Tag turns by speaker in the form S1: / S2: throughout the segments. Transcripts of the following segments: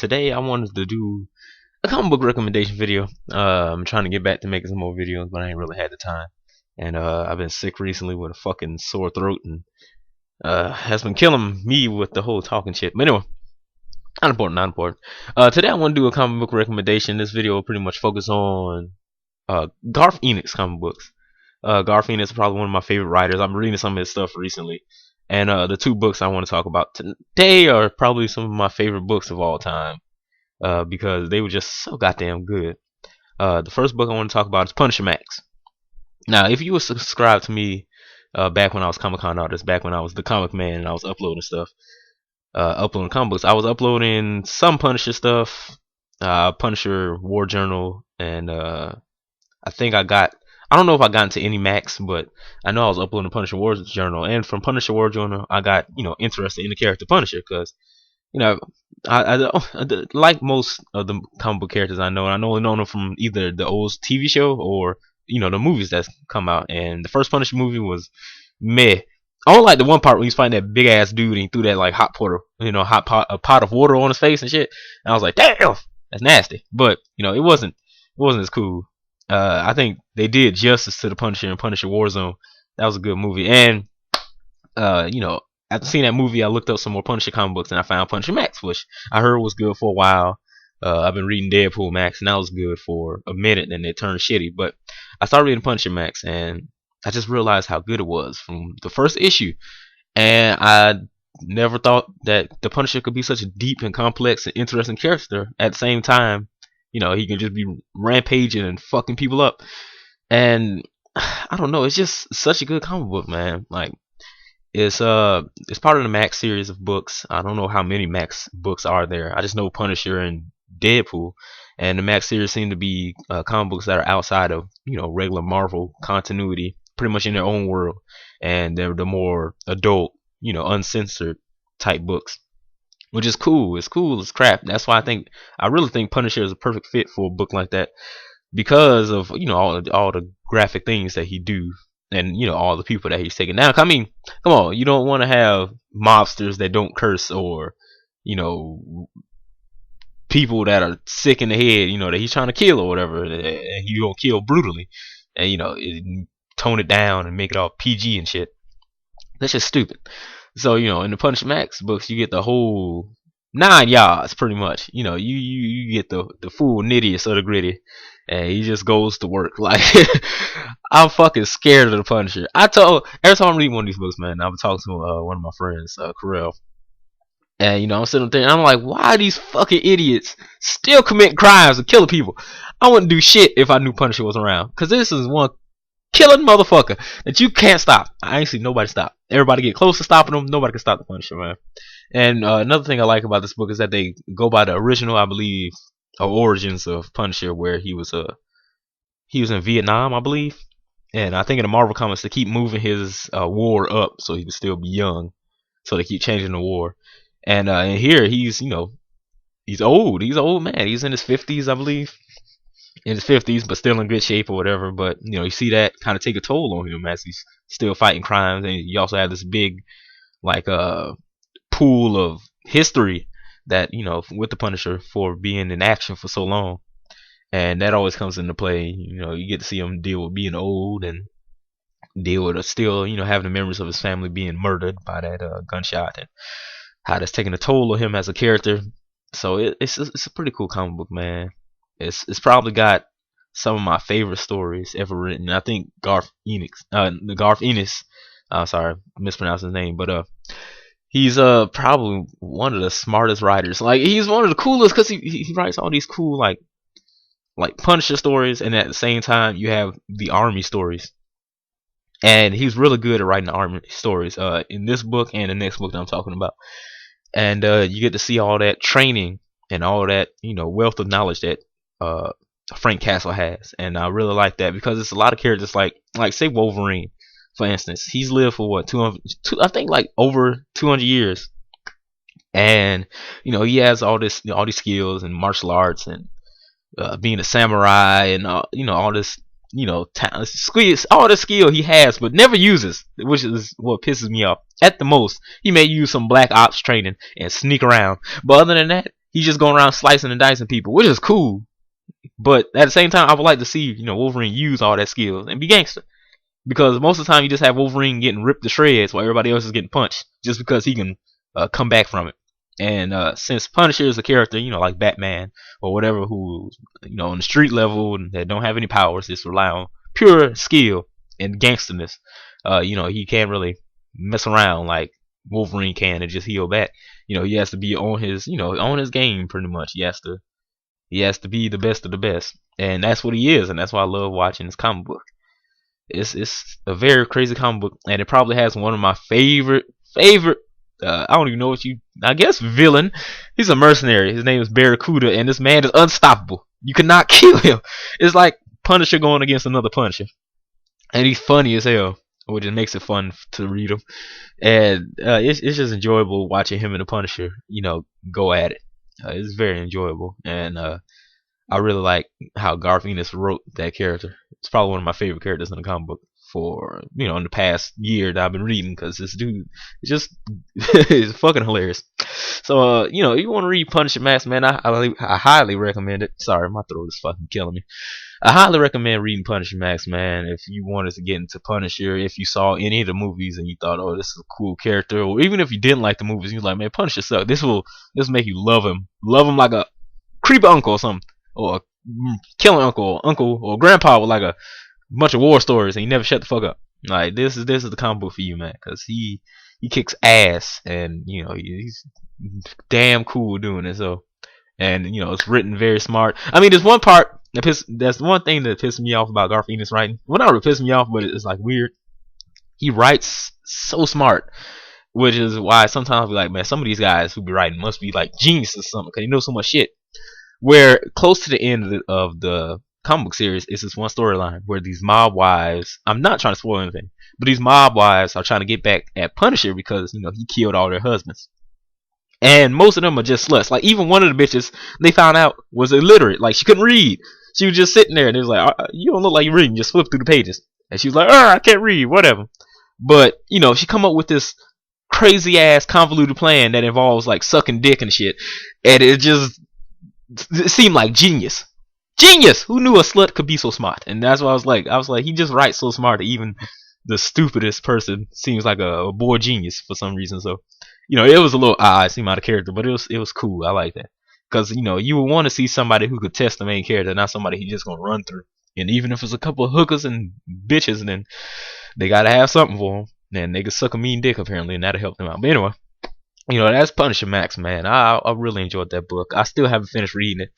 S1: Today I wanted to do a comic book recommendation video. I'm trying to get back to making some more videos, but I ain't really had the time. And I've been sick recently with a fucking sore throat, and has been killing me with the whole talking shit. But anyway, not important, not important. Today I want to do a comic book recommendation. This video will pretty much focus on Garth Ennis comic books. Garth Ennis is probably one of my favorite writers. I'm reading some of his stuff recently. And the two books I want to talk about today are probably some of my favorite books of all time. Because they were just so goddamn good. The first book I want to talk about is Punisher Max. Now, if you were subscribed to me back when I was Comic Con artist, back when I was the Comic Man and I was uploading stuff, uploading comic books, I was uploading some Punisher stuff, Punisher War Journal, and I don't know if I got into any Max, but I know I was uploading Punisher War Journal, and from Punisher War Journal, I got interested in the character Punisher because I like most of the comic book characters I know, and I know them from either the old TV show or the movies that's come out. And the first Punisher movie was meh. I don't like the one part when he's fighting that big ass dude and he threw that like hot pot of water on his face and shit. And I was like, damn, that's nasty. But it wasn't as cool. I think they did justice to the Punisher and Punisher Warzone. That was a good movie. And after seeing that movie, I looked up some more Punisher comic books and I found Punisher Max, which I heard was good for a while. I've been reading Deadpool Max, and that was good for a minute, and it turned shitty. But I started reading Punisher Max, and I just realized how good it was from the first issue. And I never thought that the Punisher could be such a deep and complex and interesting character. At the same time, he can just be rampaging and fucking people up. And I don't know, it's just such a good comic book, man. Like, it's part of the Max series of books. I don't know how many Max books are there. I just know Punisher and Deadpool, and the Max series seem to be comic books that are outside of regular Marvel continuity, pretty much in their own world, and they're the more adult, uncensored type books, which is cool. It's cool as crap. That's why I really think Punisher is a perfect fit for a book like that because of all the graphic things that he do. And all the people that he's taking down. I mean, come on, you don't want to have mobsters that don't curse, or people that are sick in the head, that he's trying to kill or whatever, and he gonna kill brutally, and tone it down and make it all PG and shit. That's just stupid. So in the Punisher Max books, you get the whole 9 yards pretty much. You get the full nittiest of the gritty, and he just goes to work. Like, I'm fucking scared of the Punisher. Every time I'm reading one of these books, man, I've been talking to one of my friends, Carell, and I'm sitting there and I'm like, why are these fucking idiots still commit crimes and killing people? I wouldn't do shit if I knew Punisher was around, because this is one killing motherfucker that you can't stop. I ain't seen nobody stop. Everybody get close to stopping him. Nobody can stop the Punisher, man. And another thing I like about this book is that they go by the original, I believe, origins of Punisher, where he was in Vietnam, I believe. And I think in the Marvel comics they keep moving his war up so he can still be young. So they keep changing the war. And here he's he's old. He's an old man. He's in his 50s, I believe. In his 50s, but still in good shape or whatever. But you see that kind of take a toll on him as he's still fighting crimes. And you also have this big pool of history that with the Punisher for being in action for so long, and that always comes into play. You get to see him deal with being old and deal with still having the memories of his family being murdered by that gunshot, and how that's taking a toll on him as a character. So it's a pretty cool comic book, man. It's probably got some of my favorite stories ever written. I think Garth Ennis, sorry, mispronounced his name, but he's probably one of the smartest writers. Like, he's one of the coolest because he writes all these cool like Punisher stories, and at the same time you have the army stories. And he's really good at writing the army stories. In this book and the next book that I'm talking about, and you get to see all that training and all that wealth of knowledge that Frank Castle has, and I really like that because it's a lot of characters like say Wolverine. For instance, he's lived for what, 200, I think like over 200 years, and he has all these skills and martial arts and being a samurai and all this all the skill he has but never uses, which is what pisses me off. At the most, he may use some black ops training and sneak around, but other than that, he's just going around slicing and dicing people, which is cool. But at the same time, I would like to see, Wolverine use all that skills and be gangster. Because most of the time, you just have Wolverine getting ripped to shreds while everybody else is getting punched, just because he can come back from it. And since Punisher is a character, like Batman or whatever, who, on the street level that don't have any powers, just rely on pure skill and gangsterness. He can't really mess around like Wolverine can and just heal back. He has to be on his, on his game pretty much. He has to be the best of the best, and that's what he is, and that's why I love watching this comic book. It's a very crazy comic book, and it probably has one of my favorite. I don't even know I guess villain. He's a mercenary. His name is Barracuda, and this man is unstoppable. You cannot kill him. It's like Punisher going against another Punisher, and he's funny as hell, which just makes it fun to read him. And it's just enjoyable watching him and the Punisher, go at it. It's very enjoyable, and I really like how Garth Ennis wrote that character. It's probably one of my favorite characters in the comic book for in the past year that I've been reading, because this dude is just is fucking hilarious. So if you want to read Punisher Max, man, I highly recommend it. Sorry, my throat is fucking killing me. I highly recommend reading Punisher Max, man. If you wanted to get into Punisher, if you saw any of the movies and you thought, oh, this is a cool character, or even if you didn't like the movies, you're like, man, Punisher sucks. This will make you love him like a creepy uncle or something, or a killing uncle or grandpa with like a bunch of war stories, and he never shut the fuck up. Like this is the comic book for you, man, because he kicks ass, and he's damn cool doing it. So, and it's written very smart. I mean, there's one part that's one thing that pissed me off about Garth Ennis writing. Well, not really pissed me off, but it's like weird. He writes so smart, which is why sometimes I be like, man, some of these guys who be writing must be like geniuses or something, because they know so much shit. Where close to the end of the comic book series is this one storyline where these mob wives, I'm not trying to spoil anything, but these mob wives are trying to get back at Punisher because he killed all their husbands, and most of them are just sluts. Like even one of the bitches they found out was illiterate, like she couldn't read. She was just sitting there, and it was like, you don't look like you're reading, just flip through the pages. And she was like, I can't read, whatever. But she come up with this crazy ass convoluted plan that involves like sucking dick and shit, and it seemed like genius. Who knew a slut could be so smart? And that's why I was like, he just writes so smart that even the stupidest person seems like a boy genius for some reason. So, it was a little odd, it seemed out of character, but it was cool. I like that, because you would want to see somebody who could test the main character, not somebody he's just gonna run through. And even if it's a couple of hookers and bitches, then they gotta have something for them. And they could suck a mean dick apparently, and that'll help them out. But anyway, that's Punisher Max, man. I really enjoyed that book. I still haven't finished reading it.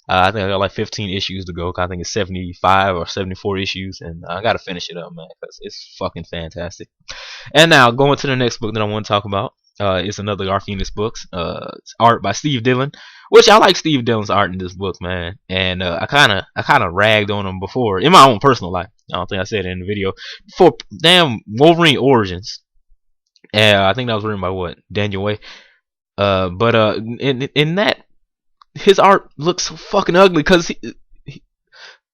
S1: I think I got like 15 issues to go. I think it's 75 or 74 issues, and I gotta finish it up, man, because it's fucking fantastic. And now going to the next book that I want to talk about. It's another Garth Ennis book. It's art by Steve Dillon, which I like Steve Dillon's art in this book, man. And I kind of ragged on him before in my own personal life. I don't think I said it in the video for damn Wolverine Origins. I think that was written by Daniel Way. But in that, his art looks so fucking ugly, because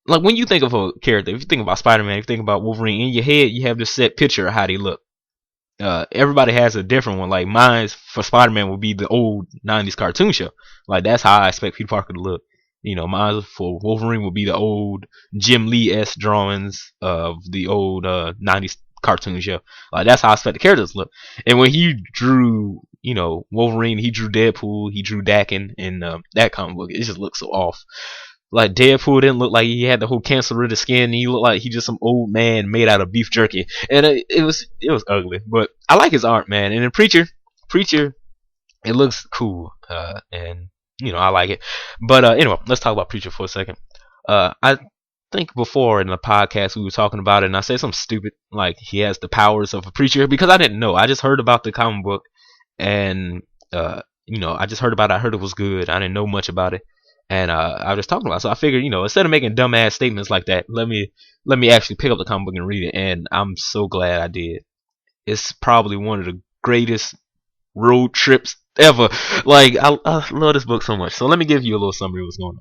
S1: like when you think of a character, if you think about Spider-Man, if you think about Wolverine, in your head you have this set picture of how they look. Everybody has a different one. Like mine for Spider-Man would be the old 90s cartoon show. Like that's how I expect Peter Parker to look. Mine for Wolverine would be the old Jim Lee-esque drawings of the old 90s cartoon show. Like that's how I expect the characters to look. And when he drew Wolverine, he drew Deadpool, he drew Daken in that comic book, it just looks so off. Like Deadpool didn't look like he had the whole cancer of the skin. He looked like he just some old man made out of beef jerky, and it was ugly. But I like his art, man. And in Preacher, it looks cool, and I like it. But anyway, let's talk about Preacher for a second. I think before in the podcast we were talking about it, and I said something stupid like he has the powers of a preacher, because I didn't know. I just heard about the comic book, and I just heard about it. I heard it was good. I didn't know much about it. And I was just talking about it. So I figured, instead of making dumbass statements like that, let me actually pick up the comic book and read it. And I'm so glad I did. It's probably one of the greatest road trips ever. Like, I love this book so much. So let me give you a little summary of what's going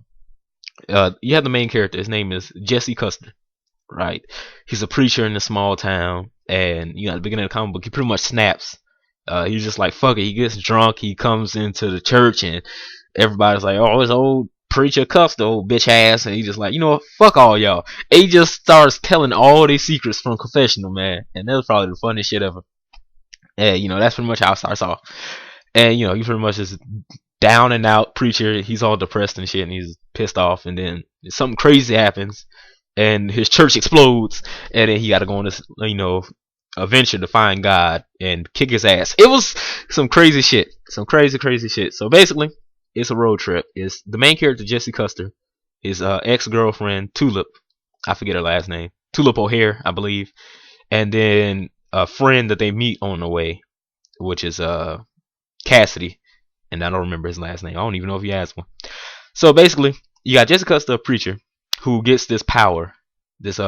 S1: on. You have the main character. His name is Jesse Custer, right? He's a preacher in a small town. And, at the beginning of the comic book, he pretty much snaps. He's just like, fuck it. He gets drunk. He comes into the church, and Everybody's like, oh, this old preacher cuffs the old bitch ass, and he just like, you know what, fuck all y'all. And he just starts telling all these secrets from confessional, man, and that's probably the funniest shit ever. And that's pretty much how it starts off. And he pretty much is down and out preacher. He's all depressed and shit, and he's pissed off. And then something crazy happens, and his church explodes, and then he got to go on this, a venture to find God and kick his ass. It was some crazy shit, some crazy shit. So basically, it's a road trip. It's the main character Jesse Custer, his ex-girlfriend Tulip, I forget her last name, Tulip O'Hare, I believe, and then a friend that they meet on the way, which is Cassidy, and I don't remember his last name. I don't even know if he has one. So basically, you got Jesse Custer, a preacher, who gets this power, this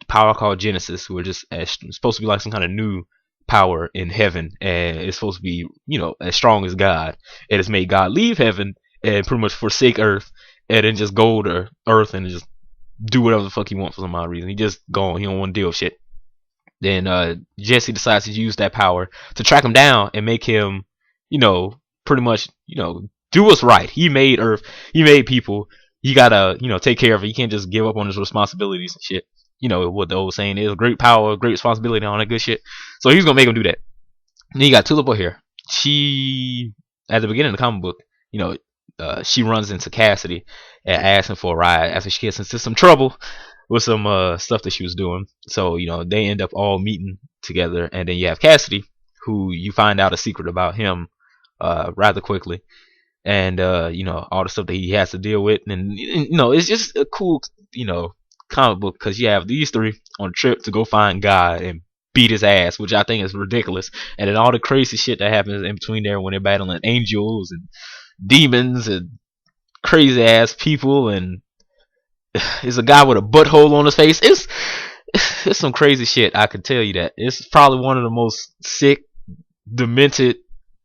S1: power called Genesis, which is supposed to be like some kind of new power in heaven, and it's supposed to be, as strong as God. It has made God leave heaven and pretty much forsake Earth, and then just go to Earth and just do whatever the fuck he wants for some odd reason. He just gone. He don't want to deal with shit. Then Jesse decides to use that power to track him down and make him, pretty much, do what's right. He made Earth. He made people. You gotta, take care of it. You can't just give up on his responsibilities and shit. What the old saying is: great power, great responsibility, and all that good shit. So he's gonna make him do that. And then you got Tulip here. She, at the beginning of the comic book, she runs into Cassidy and asks him for a ride after she gets into some trouble with some stuff that she was doing. So they end up all meeting together, and then you have Cassidy, who you find out a secret about him rather quickly, and all the stuff that he has to deal with, and it's just a cool comic book because you have these three on a trip to go find God and beat his ass, which I think is ridiculous, and then all the crazy shit that happens in between there when they're battling angels and demons and crazy ass people, and it's a guy with a butthole on his face. It's some crazy shit. I can tell you that it's probably one of the most sick, demented,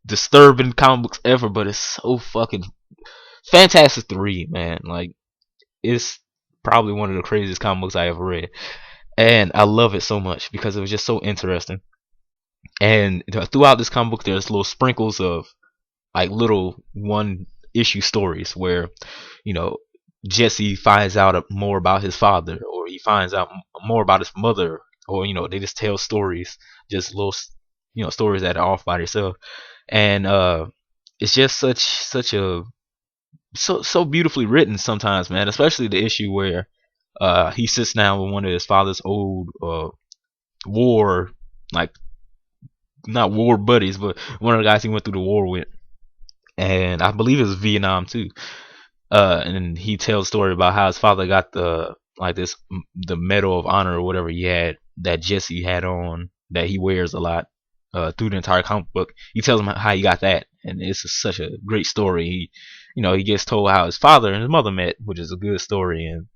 S1: disturbing comic books ever, but it's so fucking fantastic to read, man. Like, it's probably one of the craziest comic books I ever read, and I love it so much because it was just so interesting. And throughout this comic book, there's little sprinkles of like little one issue stories where Jesse finds out more about his father, or he finds out more about his mother, or they just tell stories, just little stories that are off by themselves. And it's just such a so beautifully written sometimes, man. Especially the issue where he sits down with one of his father's old war, like, not war buddies, but one of the guys he went through the war with, and I believe it was Vietnam too. And he tells a story about how his father got the Medal of Honor or whatever he had, that Jesse had on, that he wears a lot through the entire comic book. He tells him how he got that, and it's such a great story. He gets told how his father and his mother met, which is a good story, and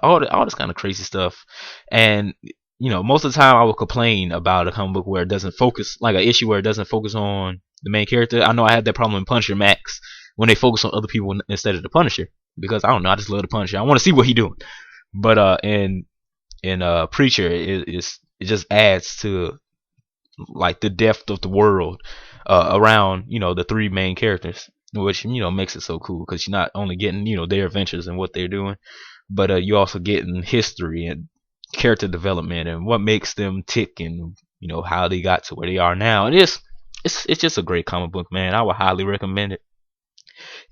S1: all this kind of crazy stuff. And most of the time I will complain about a comic book where it doesn't focus, like an issue where it doesn't focus on the main character. I know I had that problem in Punisher Max when they focus on other people instead of the Punisher, because I don't know, I just love the Punisher. I want to see what he doing. But in Preacher, it just adds to like the depth of the world around the three main characters, which makes it so cool because you're not only getting their adventures and what they're doing, but you also getting history and character development and what makes them tick, and how they got to where they are now. And it's just a great comic book, man. I would highly recommend it.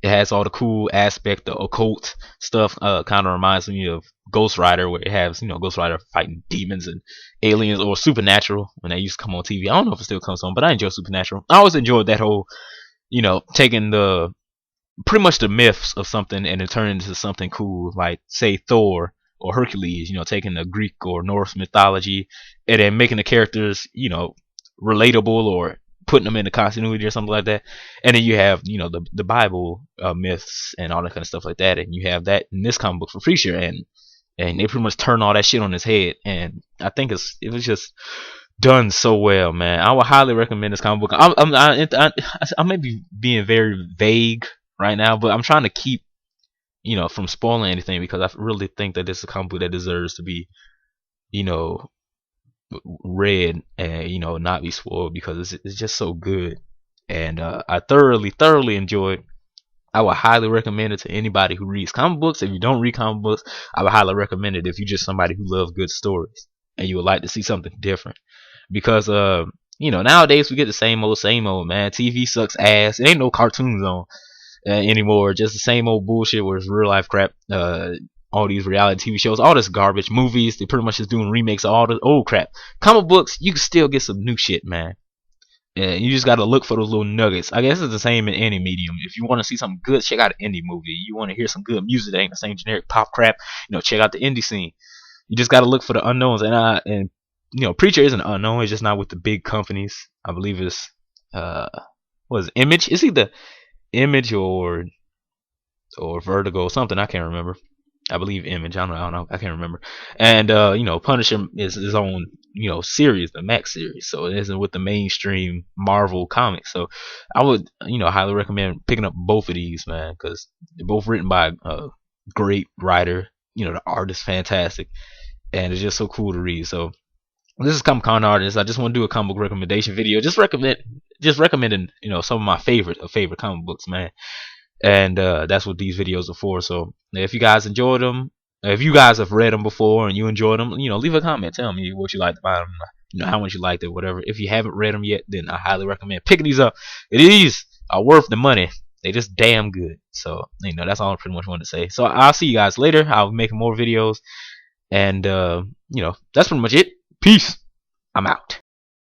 S1: It has all the cool aspect, the occult stuff. Kind of reminds me of Ghost Rider, where it has Ghost Rider fighting demons and aliens, or Supernatural when they used to come on TV. I don't know if it still comes on, but I enjoy Supernatural. I always enjoyed that whole taking the pretty much the myths of something and then turning into something cool, like say Thor or Hercules. Taking the Greek or Norse mythology and then making the characters relatable, or putting them into continuity or something like that. And then you have the Bible myths and all that kind of stuff like that, and you have that in this comic book for Preacher, and they pretty much turn all that shit on his head. And I think it was just done so well, man. I would highly recommend this comic book. I may be being very vague right now, but I'm trying to keep from spoiling anything, because I really think that this is a comic book that deserves to be read and not be spoiled, because it's just so good. And I thoroughly enjoyed I would highly recommend it to anybody who reads comic books. If you don't read comic books, I would highly recommend it if you're just somebody who loves good stories and you would like to see something different. Because nowadays we get the same old, man. TV sucks ass. It ain't no cartoons on anymore. Just the same old bullshit where it's real life crap. All these reality TV shows, all this garbage. Movies, they pretty much just doing remakes of all the old crap. Comic books, you can still get some new shit, man. Yeah, you just gotta look for those little nuggets. I guess it's the same in any medium. If you want to see something good, check out an indie movie. You want to hear some good music that ain't the same generic pop crap, check out the indie scene. You just gotta look for the unknowns. And Preacher isn't unknown. It's just not with the big companies. I believe it's what is it, Image? It's either Image or Vertigo or something. I can't remember. I believe Image. I don't know. I can't remember. And Punisher is his own series, the Max series. So it isn't with the mainstream Marvel comics. So I would highly recommend picking up both of these, man, because they're both written by a great writer. The art is fantastic, and it's just so cool to read. So this is Comic Con Artist. I just want to do a comic book recommendation video. Just recommending some of my favorite comic books, man. And that's what these videos are for. So if you guys enjoyed them, if you guys have read them before and you enjoyed them, leave a comment. Tell me what you liked about them, how much you liked it, whatever. If you haven't read them yet, then I highly recommend picking these up. These are worth the money. They just damn good. So that's all I pretty much wanted to say. So I'll see you guys later. I'll be making more videos, and that's pretty much it. Peace. I'm out.